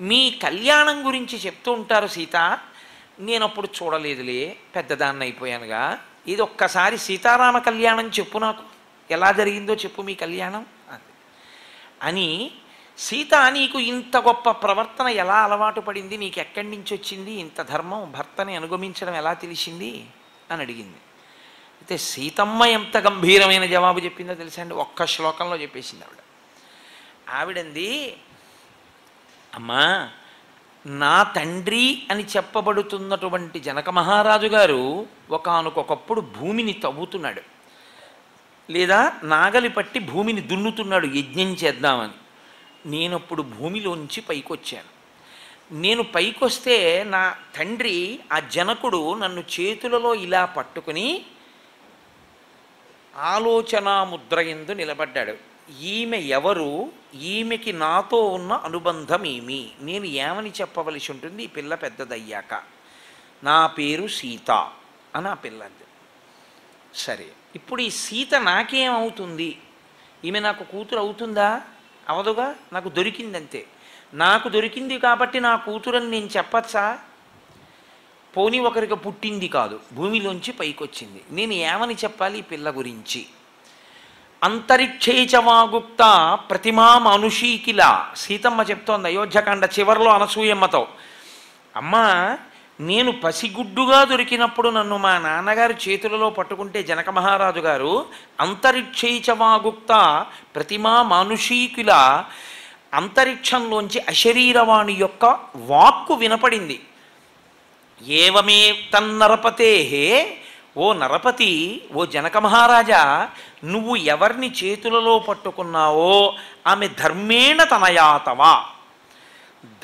మీ కళ్యాణం గురించి చెప్తూ ఉంటారు సీత. నేను అప్పుడు చూడలేదులే, పెద్దదాన్ని అయిపోయానుగా. ఇది ఒక్కసారి సీతారామ కళ్యాణం చెప్పు, నాకు ఎలా జరిగిందో చెప్పు మీ కళ్యాణం అని. సీత, నీకు ఇంత గొప్ప ప్రవర్తన ఎలా అలవాటు పడింది, నీకు ఎక్కడి నుంచి వచ్చింది ఇంత ధర్మం, భర్తని అనుగమించడం ఎలా తెలిసింది అని అడిగింది. అయితే సీతమ్మ ఎంత గంభీరమైన జవాబు చెప్పిందో తెలుసా అండి? ఒక్క శ్లోకంలో చెప్పేసింది ఆవిడ. ఆవిడంది, అమ్మా, నా తండ్రి అని చెప్పబడుతున్నటువంటి జనక మహారాజు గారు ఒకానొకప్పుడు భూమిని తవ్వుతున్నాడు, లేదా నాగలి పట్టి భూమిని దున్నుతున్నాడు యజ్ఞం చేద్దామని. నేనప్పుడు భూమిలోంచి పైకొచ్చాను. నేను పైకొస్తే నా తండ్రి ఆ జనకుడు నన్ను చేతులలో ఇలా పట్టుకుని ఆలోచనా ముద్ర యందు నిలబడ్డాడు. ఈమె ఎవరు, ఈమెకి నాతో ఉన్న అనుబంధం ఏమి, నేను ఏమని చెప్పవలసి ఉంటుంది ఈ పిల్ల పెద్దదయ్యాక? నా పేరు సీత అని ఆ పిల్లది. సరే, ఇప్పుడు ఈ సీత నాకేమవుతుంది? ఈమె నాకు కూతురు అవుతుందా? అవదుగా, నాకు దొరికిందంతే. నాకు దొరికింది కాబట్టి నా కూతురని నేను చెప్పచ్చా? పోనీ ఒకరికి పుట్టింది కాదు, భూమిలోంచి పైకొచ్చింది. నేను ఏమని చెప్పాలి ఈ పిల్ల గురించి? అంతరిక్షేచవాగుప్త ప్రతిమా మనుషీకిల. సీతమ్మ చెప్తోంది అయోధ్యకాండ చివరిలో అనసూయమ్మతో, అమ్మా, నేను పసిగుడ్డుగా దొరికినప్పుడు నన్ను మా నాన్నగారు చేతులలో పట్టుకుంటే జనక మహారాజు గారు అంతరిక్షేచవాగుప్త ప్రతిమా మనుషీకుల, అంతరిక్షంలోంచి అశరీరవాణి యొక్క వాక్కు వినపడింది. ఏవమే తన్నరపతే, ఓ నరపతి, ఓ జనక మహారాజా, నువ్వు ఎవరిని చేతులలో పట్టుకున్నావో ఆమె ధర్మేణ తనయాతవా,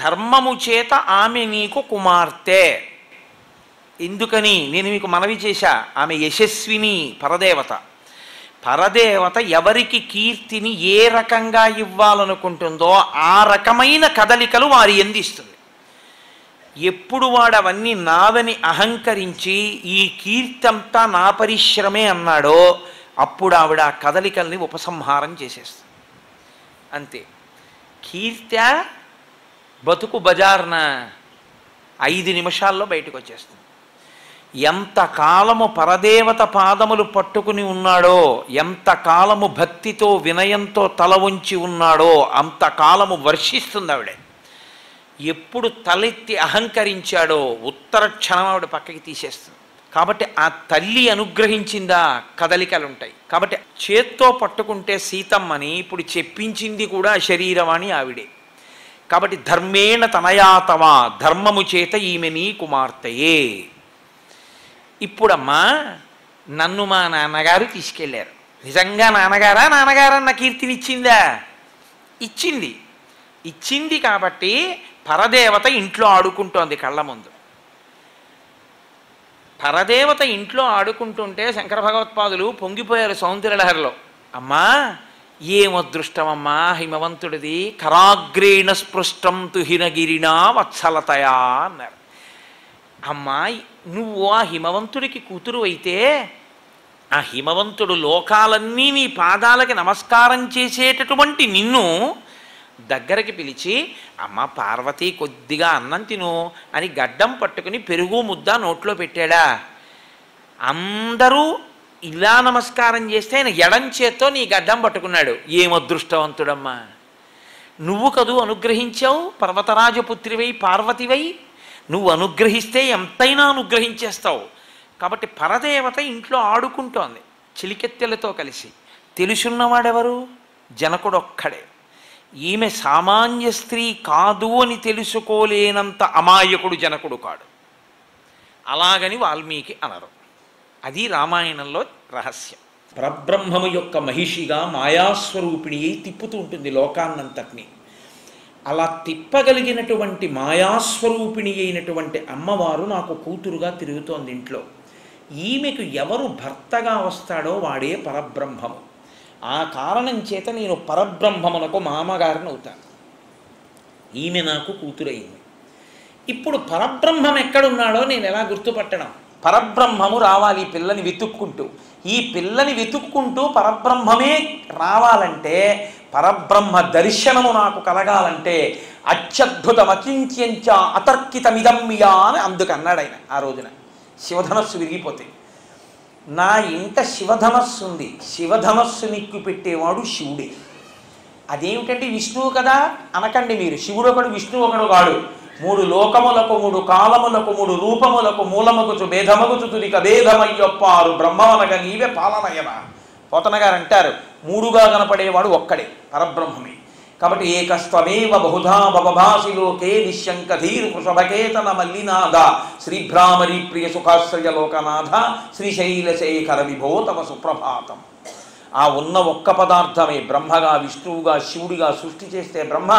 ధర్మము చేత ఆమె నీకు కుమార్తె. ఎందుకని నేను మీకు మనవి చేశా, ఆమె యశస్విని, పరదేవత. పరదేవత ఎవరికి కీర్తిని ఏ రకంగా ఇవ్వాలనుకుంటుందో ఆ రకమైన కదలికలు వారి ఎందిస్తుంది. ఎప్పుడు వాడు అవన్నీ నావని అహంకరించి ఈ కీర్తంతా నా పరిశ్రమే అన్నాడో అప్పుడు ఆవిడ ఆ కదలికల్ని ఉపసంహారం చేసేస్తుంది. అంతే. కీర్త బతుకు బజార్న 5 నిమిషాల్లో బయటకు వచ్చేస్తుంది. ఎంతకాలము పరదేవత పాదములు పట్టుకుని ఉన్నాడో, ఎంతకాలము భక్తితో వినయంతో తల వంచి ఉన్నాడో అంతకాలము వర్షిస్తుంది ఆవిడే. ఎప్పుడు తలెత్తి అహంకరించాడో ఉత్తర క్షణం ఆవిడ పక్కకి తీసేస్తుంది. కాబట్టి ఆ తల్లి అనుగ్రహించిందా కదలికలు ఉంటాయి. కాబట్టి చేత్తో పట్టుకుంటే సీతమ్మని ఇప్పుడు చెప్పించింది కూడా శరీరవాణి ఆవిడే. కాబట్టి ధర్మేణ తనయాతవా, ధర్మము చేత ఈమె నీ కుమార్తెయే. ఇప్పుడమ్మా నన్ను మా నాన్నగారు తీసుకెళ్ళారు. నిజంగా నాన్నగారన్న కీర్తినిచ్చిందా? ఇచ్చింది. ఇచ్చింది కాబట్టి పరదేవత ఇంట్లో ఆడుకుంటోంది కళ్ళ ముందు. పరదేవత ఇంట్లో ఆడుకుంటుంటే శంకర భగవత్పాదులు పొంగిపోయారు సౌందర్యలహరిలో. అమ్మా, ఏం అదృష్టమమ్మా హిమవంతుడిది, కరాగ్రేణ స్పృష్టం తుహినగిరినా వత్సలతయా అన్నారు. అమ్మా, నువ్వు ఆ హిమవంతుడికి కూతురు అయితే ఆ హిమవంతుడు లోకాలన్నీ నీ పాదాలకి నమస్కారం చేసేటటువంటి నిన్ను దగ్గరికి పిలిచి, అమ్మ పార్వతి కొద్దిగా అన్నం తిను అని గడ్డం పట్టుకుని పెరుగు ముద్ద నోట్లో పెట్టాడా? అందరూ ఇలా నమస్కారం చేస్తే ఆయన ఎడం చేత్తో నీ గడ్డం పట్టుకున్నాడు. ఏం అదృష్టవంతుడమ్మా! నువ్వు కదూ అనుగ్రహించావు, పర్వతరాజపుత్రివై పార్వతివై. నువ్వు అనుగ్రహిస్తే ఎంతైనా అనుగ్రహించేస్తావు. కాబట్టి పరదేవత ఇంట్లో ఆడుకుంటోంది చిలికెత్తెలతో కలిసి. తెలుసున్నవాడెవరు? జనకుడొక్కడే. ఈమె సామాన్య స్త్రీ కాదు అని తెలుసుకోలేనంత అమాయకుడు జనకుడు కాడు. అలాగని వాల్మీకి అనరు. అది రామాయణంలో రహస్యం. పరబ్రహ్మము యొక్క మహిషిగా మాయాస్వరూపిణి అయి తిప్పుతూ ఉంటుంది లోకాన్నంతటినీ. అలా తిప్పగలిగినటువంటి మాయాస్వరూపిణి అయినటువంటి అమ్మవారు నాకు కూతురుగా తిరుగుతోంది ఇంట్లో. ఈమెకు ఎవరు భర్తగా వస్తాడో వాడే పరబ్రహ్మము. ఆ కారణం చేత నేను పరబ్రహ్మమునకు మామగారిని అవుతాను. ఈమె నాకు కూతురయింది. ఇప్పుడు పరబ్రహ్మం ఎక్కడున్నాడో నేను ఎలా గుర్తుపట్టడం? పరబ్రహ్మము రావాలి ఈ పిల్లని వెతుక్కుంటూ. ఈ పిల్లని వెతుక్కుంటూ పరబ్రహ్మమే రావాలంటే, పరబ్రహ్మ దర్శనము నాకు కలగాలంటే అత్యద్భుతమకింత్యంచ అతర్కితమిదమ్మియా అని అందుకన్నాడు ఆయన ఆ రోజున శివధనస్సు విరిగిపోతే. నా ఇంట శివధనస్సు ఉంది, శివధనస్సు నిక్కు పెట్టేవాడు శివుడే. అదేమిటంటే విష్ణువు కదా అనకండి మీరు. శివుడు ఒకడు, విష్ణువు ఒకడు కాడు. 3 లోకములకు 3 కాలములకు 3 రూపములకు మూలమగుచు భేదమగుచు తుదిక భేదమయ్యొప్పారు బ్రహ్మవనగ నీవే పాలనయమా. పోతన గారు అంటారు 3గా కనపడేవాడు ఒక్కడే, పరబ్రహ్మమే. కాబట్టి ఏకస్త్వమేవ బహుధా భవభాసి లోకే నిశ్శంకధీర్ వృషభకేతన మల్లినాథ శ్రీభ్రామరీ ప్రియ సుఖాశ్రయ లోకనాథ శ్రీశైలశేఖర విభో తమ సుప్రభాతం. ఆ ఉన్న ఒక్క పదార్థమే బ్రహ్మగా, విష్ణువుగా, శివుడిగా సృష్టి చేస్తే బ్రహ్మ,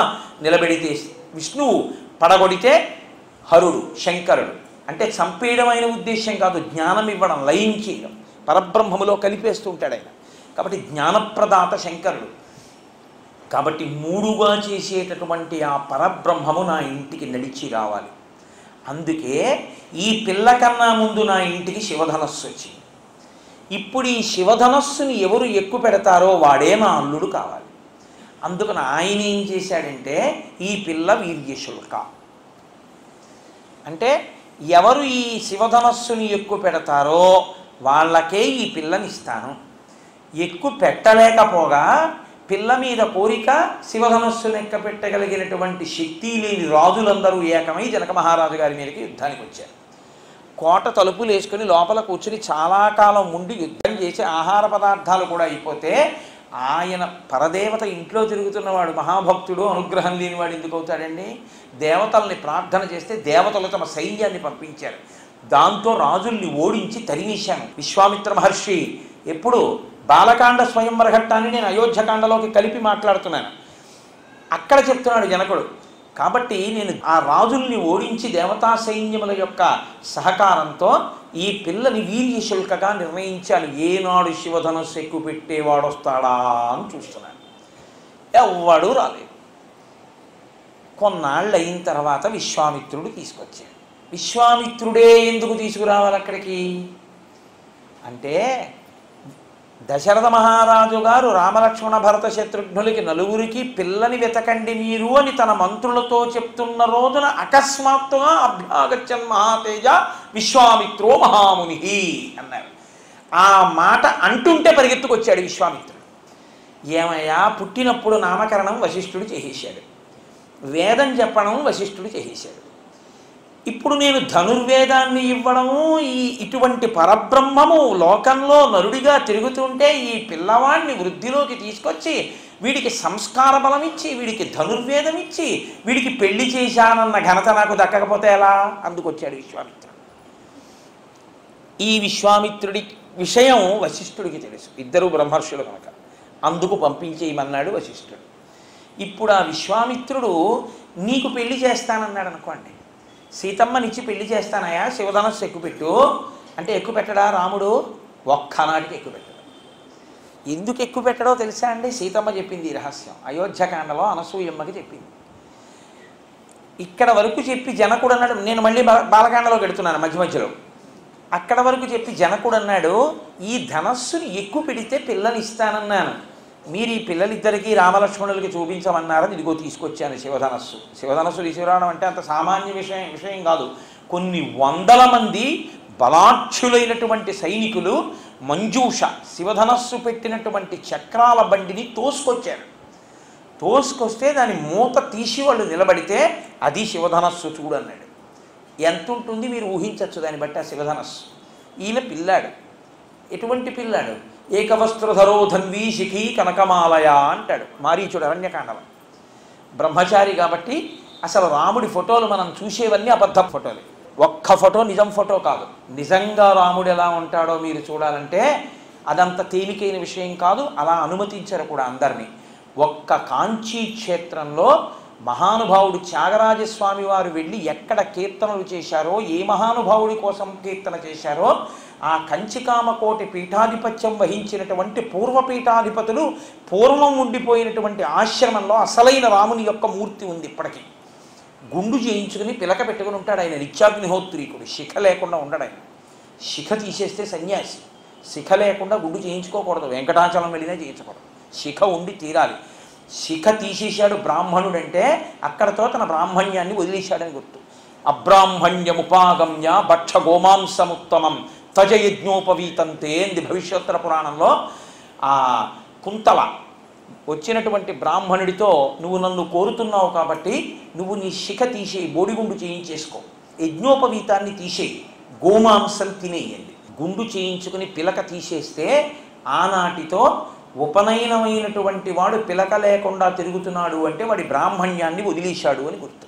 నిలబెడితే విష్ణువు, పడగొడితే హరుడు, శంకరుడు. అంటే చంపేయడమైన ఉద్దేశం కాదు, జ్ఞానం ఇవ్వడం, లయించేయడం, పరబ్రహ్మములో కలిపేస్తూ ఉంటాడు ఆయన. కాబట్టి జ్ఞానప్రదాత శంకరుడు. కాబట్టి 3గా చేసేటటువంటి ఆ పరబ్రహ్మము నా ఇంటికి నడిచి రావాలి. అందుకే ఈ పిల్ల కన్నా ముందు నా ఇంటికి శివధనస్సు వచ్చింది. ఇప్పుడు ఈ శివధనస్సుని ఎవరు ఎక్కువ పెడతారో వాడే నా అల్లుడు కావాలి. అందుకని ఆయన ఏం చేశాడంటే ఈ పిల్ల వీర్యశుల్క అంటే ఎవరు ఈ శివధనస్సుని ఎక్కువ పెడతారో వాళ్ళకే ఈ పిల్లని ఇస్తాను. ఎక్కువ పెట్టలేకపోగా పిల్ల మీద కోరిక శివధనస్సును ఎక్క పెట్టగలిగినటువంటి శక్తి లేని రాజులందరూ ఏకమై జనక మహారాజు గారి మీదకి యుద్ధానికి వచ్చారు. కోట తలుపులు వేసుకుని లోపల కూర్చుని చాలా కాలం ఉండి యుద్ధం చేసి ఆహార పదార్థాలు కూడా అయిపోతే ఆయన పరదేవత ఇంట్లో తిరుగుతున్నవాడు, మహాభక్తుడు, అనుగ్రహం లేనివాడు ఎందుకు అవుతాడండి? దేవతల్ని ప్రార్థన చేస్తే దేవతలు తమ సైన్యాన్ని పంపించారు. దాంతో రాజుల్ని ఓడించి తరిమేశాను. విశ్వామిత్ర మహర్షి ఎప్పుడు బాలకాండ స్వయంవర ఘట్టాన్ని నేను అయోధ్యకాండలోకి కలిపి మాట్లాడుతున్నాను. అక్కడ చెప్తున్నాడు జనకుడు. కాబట్టి నేను ఆ రాజుల్ని ఓడించి దేవతా సైన్యముల యొక్క సహకారంతో ఈ పిల్లని వీర్యశుల్కగా నిర్ణయించాను. ఏనాడు శివధనస్సు ఎక్కువ పెట్టేవాడు వస్తాడా అని చూస్తున్నాను. ఎవ్వడూ రాలేదు. కొన్నాళ్ళు అయిన తర్వాత విశ్వామిత్రుడు తీసుకొచ్చాడు. విశ్వామిత్రుడే ఎందుకు తీసుకురావాలి అక్కడికి అంటే, దశరథ మహారాజు గారు రామలక్ష్మణ భరత శత్రుఘ్నులకి నలుగురికి పిల్లని వెతకండి మీరు అని తన మంత్రులతో చెప్తున్న రోజున అకస్మాత్తుగా అభ్యాగచ్చన్ మహాతేజ విశ్వామిత్రో మహాముని అన్నారు. ఆ మాట అంటుంటే పరిగెత్తుకొచ్చాడు విశ్వామిత్రుడు. ఏమయ్యా, పుట్టినప్పుడు నామకరణం వశిష్ఠుడు చేసేశాడు, వేదం చెప్పడం వశిష్ఠుడు చేసేశాడు. ఇప్పుడు నేను ధనుర్వేదాన్ని ఇవ్వడము, ఇటువంటి పరబ్రహ్మము లోకంలో నరుడిగా తిరుగుతుంటే ఈ పిల్లవాడిని వృద్ధిలోకి తీసుకొచ్చి వీడికి సంస్కార బలం ఇచ్చి, వీడికి ధనుర్వేదం ఇచ్చి, వీడికి పెళ్లి చేశానన్న ఘనత నాకు దక్కకపోతే ఎలా? అందుకొచ్చాడు విశ్వామిత్రుడు. ఈ విశ్వామిత్రుడి విషయం వశిష్ఠుడికి తెలుసు, ఇద్దరు బ్రహ్మర్షులు కనుక. అందుకు పంపించేయమన్నాడు వశిష్ఠుడు. ఇప్పుడు ఆ విశ్వామిత్రుడు నీకు పెళ్లి చేస్తానన్నాడు అనుకోండి, సీతమ్మనిచ్చి పెళ్లి చేస్తానయా, శివధనస్సు ఎక్కుపెట్టు అంటే ఎక్కువ పెట్టడా రాముడు? ఒక్కనాటికి ఎక్కువ పెట్టడు. ఎందుకు ఎక్కువ పెట్టడో తెలుసా అండి? సీతమ్మ చెప్పింది ఈ రహస్యం. అయోధ్యకాండలో అనసూయమ్మకి చెప్పింది. ఇక్కడ వరకు చెప్పి జనకుడు అన్నాడు, నేను మళ్ళీ బాలకాండలోకి వెడుతున్నాను మధ్య మధ్యలో. అక్కడ వరకు చెప్పి జనకుడు అన్నాడు, ఈ ధనస్సుని ఎక్కువ పెడితే పిల్లని ఇస్తానన్నాను, మీరు ఈ పిల్లలిద్దరికీ రామలక్ష్మణులకి చూపించమన్నారని ఇదిగో తీసుకొచ్చాను శివధనస్సు. శివధనస్సు తీసుకురావడం అంటే అంత సామాన్య విషయం కాదు. కొన్ని వందల మంది బలాఢ్యులైనటువంటి సైనికులు మంజూష శివధనస్సు పెట్టినటువంటి చక్రాల బండిని తోసుకొచ్చారు. తోసుకొస్తే దాని మూత తీసి వాళ్ళు నిలబడితే అది శివధనస్సు చూడన్నాడు. ఎంత ఉంటుంది మీరు ఊహించవచ్చు దాన్ని బట్టి ఆ శివధనస్సు. ఈయన పిల్లాడు. ఎటువంటి పిల్లాడు? ఏకవస్త్రధరో ధన్వీ శిఖీ కనకమాలయ అంటాడు మారీచుడు అరణ్యకాండలో. బ్రహ్మచారి కాబట్టి అసలు రాముడి ఫోటోలు మనం చూసేవన్నీ అబద్ధ ఫోటోలు. ఒక్క ఫోటో నిజం ఫోటో కాదు. నిజంగా రాముడు ఎలా ఉంటాడో మీరు చూడాలంటే అదంత తేలికైన విషయం కాదు. అలా అనుమతించరు కూడా అందరినీ. ఒక్క కాంచీ క్షేత్రంలో మహానుభావుడు త్యాగరాజస్వామి వారు వెళ్ళి ఎక్కడ కీర్తనలు చేశారో, ఏ మహానుభావుడి కోసం కీర్తన చేశారో, ఆ కంచికామకోటి పీఠాధిపత్యం వహించినటువంటి పూర్వపీఠాధిపతులు పూర్వం ఉండిపోయినటువంటి ఆశ్రమంలో అసలైన రాముని యొక్క మూర్తి ఉంది. ఇప్పటికీ గుండు చేయించుకుని పిలక పెట్టుకుని ఉంటాడు ఆయన. నిత్యాగ్నిహోత్రీకుడు. శిఖ లేకుండా ఉండడు ఆయన. శిఖ తీసేస్తే సన్యాసి. శిఖ లేకుండా గుండు చేయించుకోకూడదు. వెంకటాచలం వెళ్ళినా చేయించకూడదు. శిఖ ఉండి తీరాలి. శిఖ తీసేశాడు బ్రాహ్మణుడు అంటే అక్కడతో తన బ్రాహ్మణ్యాన్ని వదిలేశాడని గుర్తు. అబ్రాహ్మణ్యముపాగమ్య భక్ష గోమాంసముత్తమం తజ యజ్ఞోపవీతంతే అంది భవిష్యోత్తర పురాణంలో. ఆ కుంతల వచ్చినటువంటి బ్రాహ్మణుడితో, నువ్వు నన్ను కోరుతున్నావు కాబట్టి నువ్వు నీ శిఖ తీసేయి, బోడిగుండు చేయించేసుకో, యజ్ఞోపవీతాన్ని తీసేయి, గోమాంసం తినేయండి. గుండు చేయించుకుని పిలక తీసేస్తే ఆనాటితో ఉపనయనమైనటువంటి వాడు పిలక లేకుండా తిరుగుతున్నాడు అంటే వాడి బ్రాహ్మణ్యాన్ని వదిలేశాడు అని గుర్తు.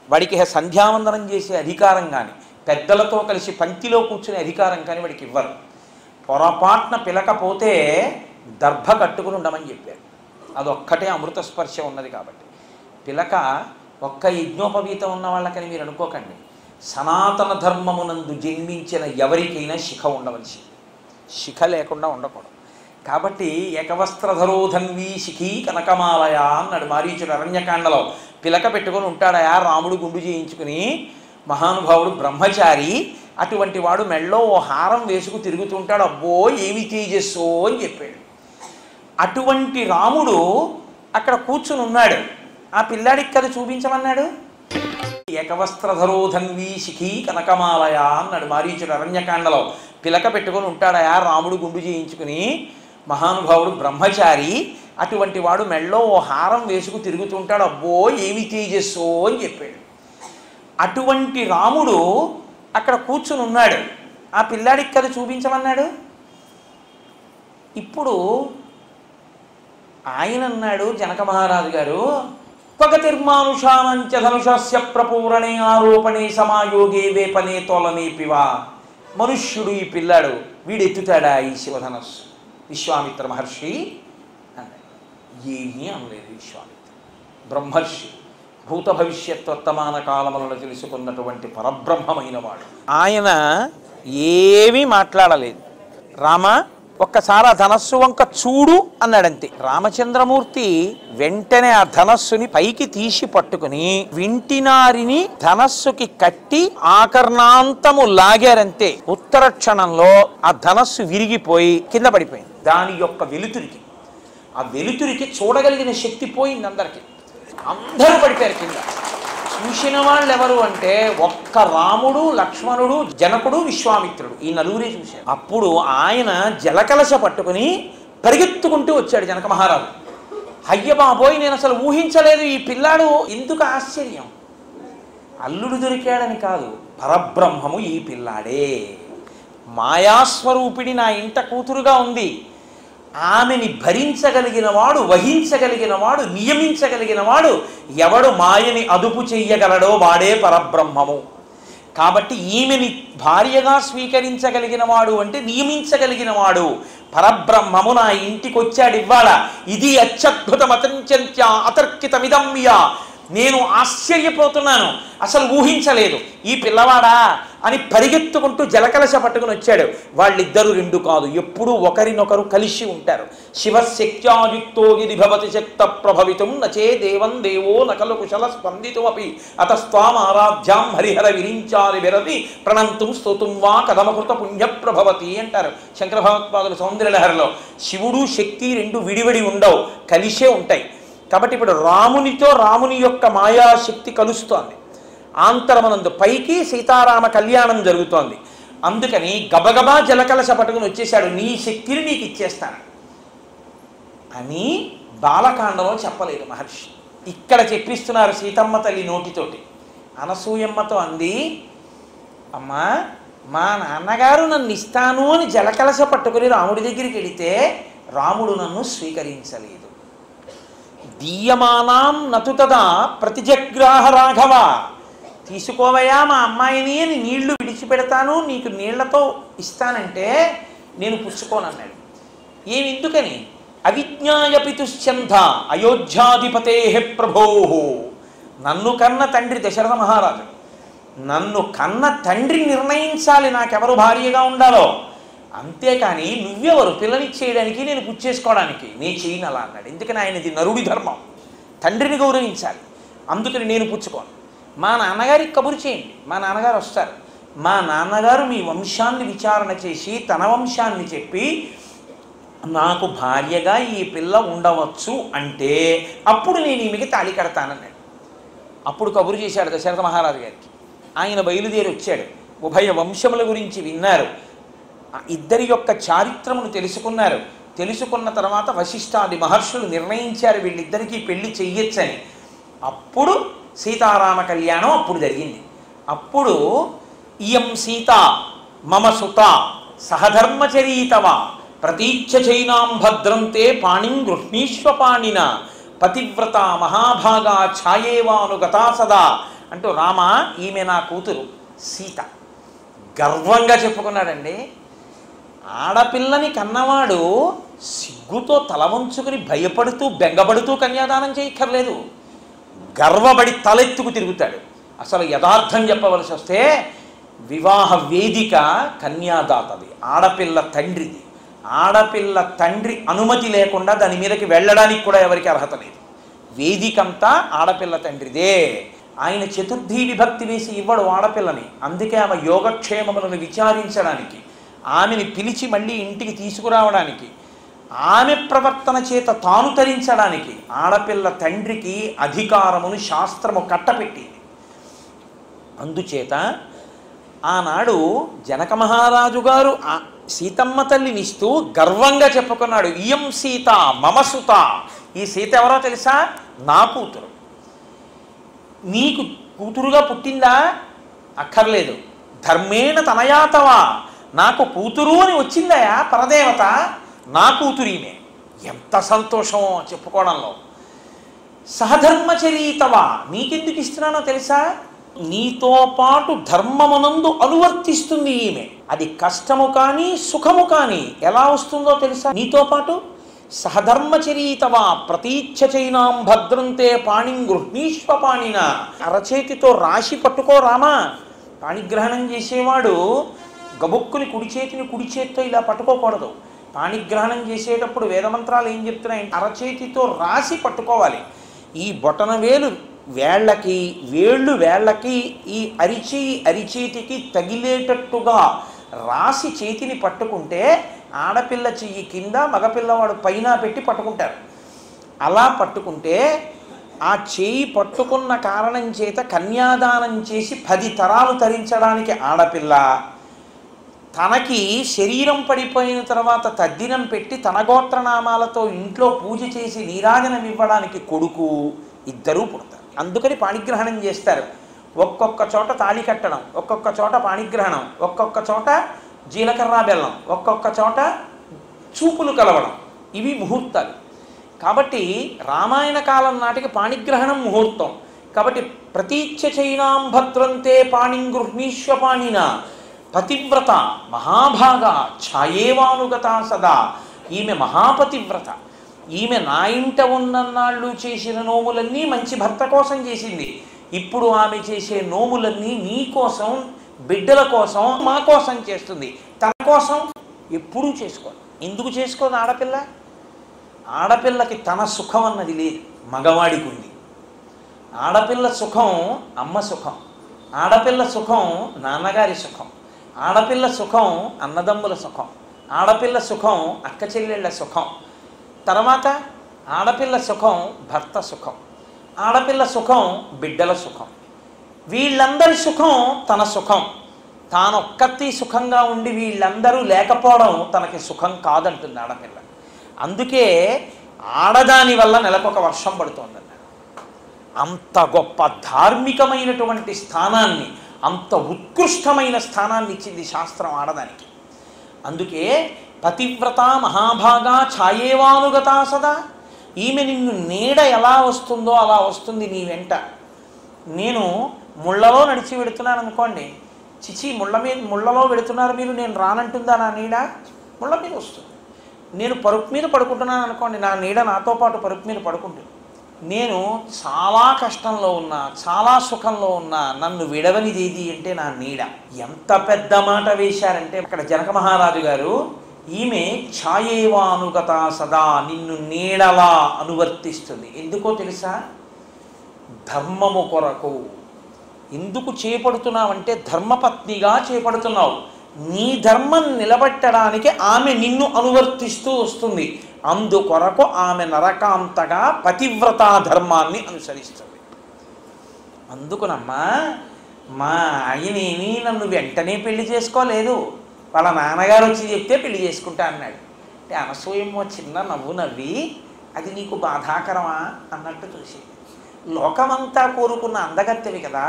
వాడికి సంధ్యావందనం చేసే అధికారం కానీ, పెద్దలతో కలిసి పంక్తిలో కూర్చునే అధికారం కానీ వాడికి ఇవ్వరు. పొరపాటున పిలకపోతే దర్భ కట్టుకుని ఉండమని చెప్పారు. అదొక్కటే అమృత స్పర్శ ఉన్నది కాబట్టి. పిలక ఒక్క యజ్ఞోపవీతం ఉన్న వాళ్ళకని మీరు అనుకోకండి. సనాతన ధర్మమునందు జన్మించిన ఎవరికైనా శిఖ ఉండవలసి, శిఖ లేకుండా ఉండకూడదు. కాబట్టి ఏకవస్త్రధరోధన్వీ శిఖీ కనకమాలయ అన్నాడు మారీచుడు అరణ్యకాండలో. పిలక పెట్టుకొని ఉంటాడయా రాముడు గుండు చేయించుకుని, మహానుభావుడు బ్రహ్మచారి, అటువంటి వాడు మెళ్ళో ఓ హారం వేసుకు తిరుగుతుంటాడు. అబ్బో ఏమి తేజస్సో అని చెప్పాడు. అటువంటి రాముడు అక్కడ కూర్చుని ఉన్నాడు. ఆ పిల్లాడికి కదా చూపించమన్నాడు. ఏకవస్త్రధరోధన్వీ శిఖీ కనకమాలయ అన్నాడు మారీచుడు అరణ్యకాండలో. పిలక పెట్టుకొని ఉంటాడయా రాముడు గుండు చేయించుకుని, మహానుభావుడు బ్రహ్మచారి, అటువంటి వాడు మెళ్ళో ఓ హారం వేసుకు తిరుగుతుంటాడు. అబ్బో ఏమి తేజస్సో అని చెప్పాడు. అటువంటి రాముడు అక్కడ కూర్చుని ఉన్నాడు. ఆ పిల్లాడికి కదా చూపించమన్నాడు. ఇప్పుడు ఆయన అన్నాడు జనక మహారాజు గారు, త్వగతిర్మానుషానంచ ధనుషస్య ప్రపూరణే ఆరోపణే సమాయోగే వేపనే తోలనే పివా. మనుష్యుడు ఈ పిల్లాడు, వీడెత్తుతాడా ఈ శివధనస్సు? విశ్వామిత్ర మహర్షి అన్నాడు. ఏమీ అనలేదు విశ్వామిత్ర. బ్రహ్మర్షి, భూత భవిష్యత్ వర్తమాన కాలములను తెలుసుకున్నటువంటి పరబ్రహ్మమైన వాడు. ఆయన ఏమీ మాట్లాడలేదు. రామ ఒక్కసారి ఆ ధనస్సు వంక చూడు అన్నాడంతే. రామచంద్రమూర్తి వెంటనే ఆ ధనస్సుని పైకి తీసి పట్టుకుని వింటినారిని ధనస్సుకి కట్టి ఆకర్ణాంతము లాగారంతే. ఉత్తర క్షణంలో ఆ ధనస్సు విరిగిపోయి కింద పడిపోయింది. దాని యొక్క వెలుతురికి, ఆ వెలుతురికి చూడగలిగిన శక్తి పోయింది అందరికి. అందరూ పడిపోయారు కింద. చూసిన వాళ్ళు ఎవరు అంటే ఒక్క రాముడు, లక్ష్మణుడు, జనకుడు, విశ్వామిత్రుడు, ఈ నలుగురే చూశారు. అప్పుడు ఆయన జలకలశ పట్టుకుని పరిగెత్తుకుంటూ వచ్చాడు జనక మహారాజు. అయ్య బాబోయ్, నేను అసలు ఊహించలేదు ఈ పిల్లాడు. ఎందుకు ఆశ్చర్యం? అల్లుడు దొరికాడని కాదు, పరబ్రహ్మము ఈ పిల్లాడే. మాయాస్వరూపిణి నా ఇంట కూతురుగా ఉంది. ఆమెని భరించగలిగిన వాడు, వహించగలిగిన వాడు, నియమించగలిగిన వాడు, ఎవడు మాయని అదుపు చెయ్యగలడో వాడే పరబ్రహ్మము. కాబట్టి ఈమెని భార్యగా స్వీకరించగలిగిన వాడు అంటే నియమించగలిగిన వాడు పరబ్రహ్మము నా ఇంటికి వచ్చాడు ఇవ్వాల. ఇది అత్యద్భుతమతంత్య అతర్కితమిదమ్య. నేను ఆశ్చర్యపోతున్నాను, అసలు ఊహించలేదు. ఈ పిల్లవాడా అని పరిగెత్తుకుంటూ జలకలశ పట్టుకుని వచ్చాడు. వాళ్ళిద్దరూ రెండు కాదు, ఎప్పుడూ ఒకరినొకరు కలిసి ఉంటారు. శివశక్త్యాయుక్తో గిరి భవతి శక్త ప్రభవితం నచే దేవం దేవో నకలు కుశల స్పందితుమపి అతస్వాం ఆరాధ్యాం హరిహర విరించారి విరతి ప్రణంతుం స్తోతుం వా కథమకృత పుణ్యప్రభవతి అంటారు శంకర భగవత్పాదుల సౌందర్యలహరిలో. శివుడు శక్తి రెండు విడివిడి ఉండవు, కలిసే ఉంటాయి. కాబట్టి ఇప్పుడు రామునితో రాముని యొక్క మాయాశక్తి కలుస్తోంది. ఆంతరమనందు పైకి సీతారామ కళ్యాణం జరుగుతోంది. అందుకని గబగబా జలకలశ పట్టుకుని వచ్చేశాడు. నీ శక్తిని నీకు ఇచ్చేస్తాను అని బాలకాండలో చెప్పలేదు మహర్షి. ఇక్కడ చెప్పిస్తున్నారు సీతమ్మ తల్లి నోటితోటి. అనసూయమ్మతో అంది, అమ్మా మా నాన్నగారు నన్ను ఇస్తాను అని జలకలశ పట్టుకుని రాముడి దగ్గరికి వెళితే రాముడు నన్ను స్వీకరించలేదు. దీయమానాం నతుతదా ప్రతిజగ్రాహ రాఘవ. తీసుకోవయా మా అమ్మాయిని అని నీళ్లు విడిచిపెడతాను, నీకు నీళ్లతో ఇస్తానంటే నేను పుచ్చుకోనన్నాడు. ఏమి ఎందుకని? అవిజ్ఞాయ పితుశ్చంధ అయోధ్యాధిపతే ప్రభో. నన్ను కన్న తండ్రి దశరథ మహారాజు, నన్ను కన్న తండ్రి నిర్ణయించాలి నాకెవరు భార్యగా ఉండాలో. అంతేకాని నువ్వెవరు పిల్లనిచ్చేయడానికి, నేను పుచ్చేసుకోవడానికి? నేను చేయను అలా అన్నాడు. ఎందుకని? ఆయనది నరుడి ధర్మం, తండ్రిని గౌరవించాలి. అందుకని నేను పుచ్చుకోను. మా నాన్నగారికి కబురు చేయండి, మా నాన్నగారు వస్తారు. మా నాన్నగారు మీ వంశాన్ని విచారణ చేసి తన వంశాన్ని చెప్పి నాకు భార్యగా ఈ పిల్ల ఉండవచ్చు అంటే అప్పుడు నేను ఈమెకి తాళి కడతానన్నాడు. అప్పుడు కబురు చేశాడు దశరథ మహారాజు గారికి. ఆయన బయలుదేరి వచ్చాడు. ఉభయ వంశముల గురించి విన్నారు. ఇద్దరి యొక్క చారిత్రమును తెలుసుకున్నారు. తెలుసుకున్న తర్వాత వశిష్ఠాది మహర్షులు నిర్ణయించారు వీళ్ళిద్దరికీ పెళ్లి చెయ్యొచ్చని. అప్పుడు సీతారామ కళ్యాణం అప్పుడు జరిగింది. అప్పుడు ఇయం సీత మమ సుత సహధర్మచరీతవ ప్రతీచ్ఛ చైనాం భద్రంతే పాణిం గృహ్ణీష్వపాణిన పతివ్రత మహాభాగా ఛాయేవానుగతా సదా అంటూ రామ ఈమె నా కూతురు సీత గర్వంగా చెప్పుకున్నాడండి. ఆడపిల్లని కన్నవాడు సిగ్గుతో తల వంచుకుని భయపడుతూ బెంగపడుతూ కన్యాదానం చేయక్కర్లేదు. గర్వపడి తలెత్తుకు తిరుగుతాడు. అసలు యథార్థం చెప్పవలసి వస్తే వివాహ వేదిక కన్యాదాతది, ఆడపిల్ల తండ్రిది. ఆడపిల్ల తండ్రి అనుమతి లేకుండా దాని మీదకి వెళ్ళడానికి కూడా ఎవరికి అర్హత లేదు. వేదికంతా ఆడపిల్ల తండ్రిదే. ఆయన చతుర్థీ విభక్తి వేసి ఇవ్వడు ఆడపిల్లని. అందుకే ఆమె యోగక్షేమములను విచారించడానికి, ఆమెని పిలిచి మళ్ళీ ఇంటికి తీసుకురావడానికి, ఆమె ప్రవర్తన చేత తాను తరించడానికి ఆడపిల్ల తండ్రికి అధికారమును శాస్త్రము కట్టపెట్టింది. అందుచేత ఆనాడు జనక మహారాజు గారు సీతమ్మ తల్లినిస్తూ గర్వంగా చెప్పుకున్నాడు, ఇయం సీత మమ సుత. ఈ సీత ఎవరో తెలుసా? నా కూతురు. నీకు కూతురుగా పుట్టిందా? అక్కర్లేదు. ధర్మేణ తనయాతవా, నాకు కూతురు అని వచ్చిందయా పరదేవత, నా కూతురీమే. ఎంత సంతోషమో చెప్పుకోవడంలో. సహధర్మచరీతవా, నీకెందుకు ఇస్తున్నానో తెలుసా? నీతో పాటు ధర్మమునందు అనువర్తిస్తుంది ఈమె. అది కష్టము కానీ సుఖము కానీ ఎలా వస్తుందో తెలుసా? నీతో పాటు సహధర్మచరీతవా ప్రతీచ్ఛ చైనాం భద్రంతే పాణిం గృహ్ణీష్వపాణిన. అరచేతితో రాశి పట్టుకో రామా. పాణిగ్రహణం చేసేవాడు గబుక్కుని కుడి చేతిని కుడి చేతితో ఇలా పట్టుకోకూడదు. పాణిగ్రహణం చేసేటప్పుడు వేదమంత్రాలు ఏం చెప్తున్నాయి? అరచేతితో రాసి పట్టుకోవాలి. ఈ బొటన వేలు వేళ్ళకి, వేళ్ళకి, ఈ అరిచేతికి తగిలేటట్టుగా రాసి చేతిని పట్టుకుంటే ఆడపిల్ల చెయ్యి కింద, మగపిల్లవాడు పైన పెట్టి పట్టుకుంటారు. అలా పట్టుకుంటే ఆ చేయి పట్టుకున్న కారణం చేత కన్యాదానం చేసి 10 తరాలు తరించడానికి ఆడపిల్ల, తనకి శరీరం పడిపోయిన తర్వాత తద్దినం పెట్టి తన గోత్రనామాలతో ఇంట్లో పూజ చేసి నీరాజనం ఇవ్వడానికి కొడుకు, ఇద్దరూ పుడతారు. అందుకని పాణిగ్రహణం చేస్తారు. ఒక్కొక్క చోట తాళి కట్టడం, ఒక్కొక్క చోట పాణిగ్రహణం, ఒక్కొక్క చోట జీలకర్ర బెల్లం, ఒక్కొక్క చోట చూపులు కలవడం. ఇవి ముహూర్తాలు. కాబట్టి రామాయణ కాలం నాటికి పాణిగ్రహణం ముహూర్తం. కాబట్టి ప్రతీచ్ఛ చైనాం భద్రంతే పాణిం గృహ్ణీష్వపాణిన పతివ్రత మహాభాగా ఛాయేవానుగతా సదా. ఈమె మహాపతివ్రత. ఈమె నా ఇంట ఉన్నన్నాళ్ళు చేసిన నోములన్నీ మంచి భర్త కోసం చేసింది. ఇప్పుడు ఆమె చేసే నోములన్నీ నీ కోసం, బిడ్డల కోసం, మా కోసం చేస్తుంది. తన కోసం ఎప్పుడూ చేసుకోదు. ఎందుకు చేసుకోదు ఆడపిల్ల? ఆడపిల్లకి తన సుఖం అన్నది లేదు, మగవాడికి ఉంది. ఆడపిల్ల సుఖం అమ్మ సుఖం, ఆడపిల్ల సుఖం నాన్నగారి సుఖం, ఆడపిల్ల సుఖం అన్నదమ్ముల సుఖం, ఆడపిల్ల సుఖం అక్క చెల్లెళ్ళ సుఖం, తర్వాత ఆడపిల్ల సుఖం భర్త సుఖం, ఆడపిల్ల సుఖం బిడ్డల సుఖం. వీళ్ళందరి సుఖం తన సుఖం. తానొక్కతి సుఖంగా ఉండి వీళ్ళందరూ లేకపోవడం తనకి సుఖం కాదంటుంది ఆడపిల్ల. అందుకే ఆడదాని వల్ల నెలకొక వర్షం పడుతోందన్నారు. అంత గొప్ప ధార్మికమైనటువంటి స్థానాన్ని, అంత ఉత్కృష్టమైన స్థానాన్ని ఇచ్చింది శాస్త్రం ఆడదానికి. అందుకే పతివ్రత మహాభాగా ఛాయేవానుగతా సదా. ఈమె నిన్ను నీడ ఎలా వస్తుందో అలా వస్తుంది నీ వెంట. నేను ముళ్ళలో నడిచి వెడుతున్నాను అనుకోండి, చిచి ముళ్ళలో వెడుతున్నారు మీరు, నేను రానంటుందా నా నీడ? ముళ్ళ మీద వస్తుంది. నేను పరుపు మీద పడుకుంటున్నాను అనుకోండి, నా నీడ నాతో పాటు పరుపు మీద పడుకుంటుంది. నేను చాలా కష్టంలో ఉన్నా, చాలా సుఖంలో ఉన్నా నన్ను విడవనిదేది అంటే నా నీడ. ఎంత పెద్ద మాట వేశారంటే అక్కడ జనక మహారాజు గారు, ఈమె ఛాయేవానుగతా సదా, నిన్ను నీడలా అనువర్తిస్తుంది. ఎందుకో తెలుసా? ధర్మము కొరకు. ఎందుకు చేపడుతున్నావంటే ధర్మపత్నిగా చేపడుతున్నావు. నీ ధర్మం నిలబెట్టడానికి ఆమె నిన్ను అనువర్తిస్తూ వస్తుంది. అందుకొరకు ఆమె నరకాంతగా పతివ్రతా ధర్మాన్ని అనుసరిస్తుంది. అందుకునమ్మా మా ఆయనేమి నన్ను వెంటనే పెళ్లి చేసుకోలేదు, వాళ్ళ నాన్నగారు వచ్చి చెప్తే పెళ్లి చేసుకుంటా అన్నాడు. అంటే అనసూయమ్మో చిన్న నవ్వు నవ్వి, అది నీకు బాధాకరమా అన్నట్టు చూసేది. లోకమంతా కోరుకున్న అందగత్తెవి కదా,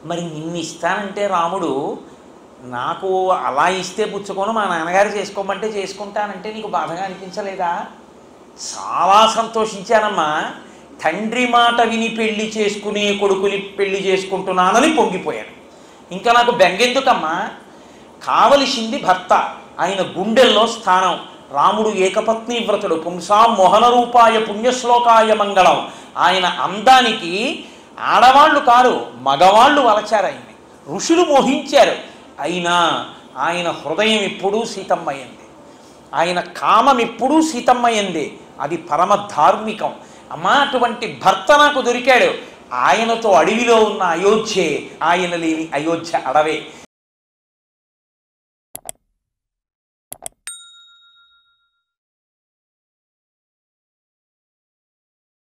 మరి నిన్ను ఇస్తానంటే రాముడు నాకు అలా ఇస్తే పుచ్చుకొని మా నాన్నగారు చేసుకోమంటే చేసుకుంటానంటే నీకు బాధగా అనిపించలేదా? చాలా సంతోషించానమ్మా, తండ్రి మాట విని పెళ్లి చేసుకునే కొడుకుని పెళ్లి చేసుకుంటున్నానని పొంగిపోయాను. ఇంకా నాకు బెంగెందుకమ్మా, కావలసింది భర్త, ఆయన గుండెల్లో స్థానం. రాముడు ఏకపత్ని వ్రతుడు, పుంసాం మోహన రూపాయ పుణ్యశ్లోకాయ మంగళం. ఆయన అందానికి ఆడవాళ్ళు కారు మగవాళ్ళు వలచారు ఆయన్ని, ఋషులు మోహించారు. అయినా ఆయన హృదయం ఎప్పుడూ సీతమ్మయ్యింది, ఆయన కామం ఎప్పుడూ సీతమ్మయ్యింది. అది పరమ ధార్మికం. అమ్మా అటువంటి భర్త నాకు దొరికాడు. ఆయనతో అడవిలో ఉన్న అయోధ్యే ఆయన లేని అయోధ్య అడవే.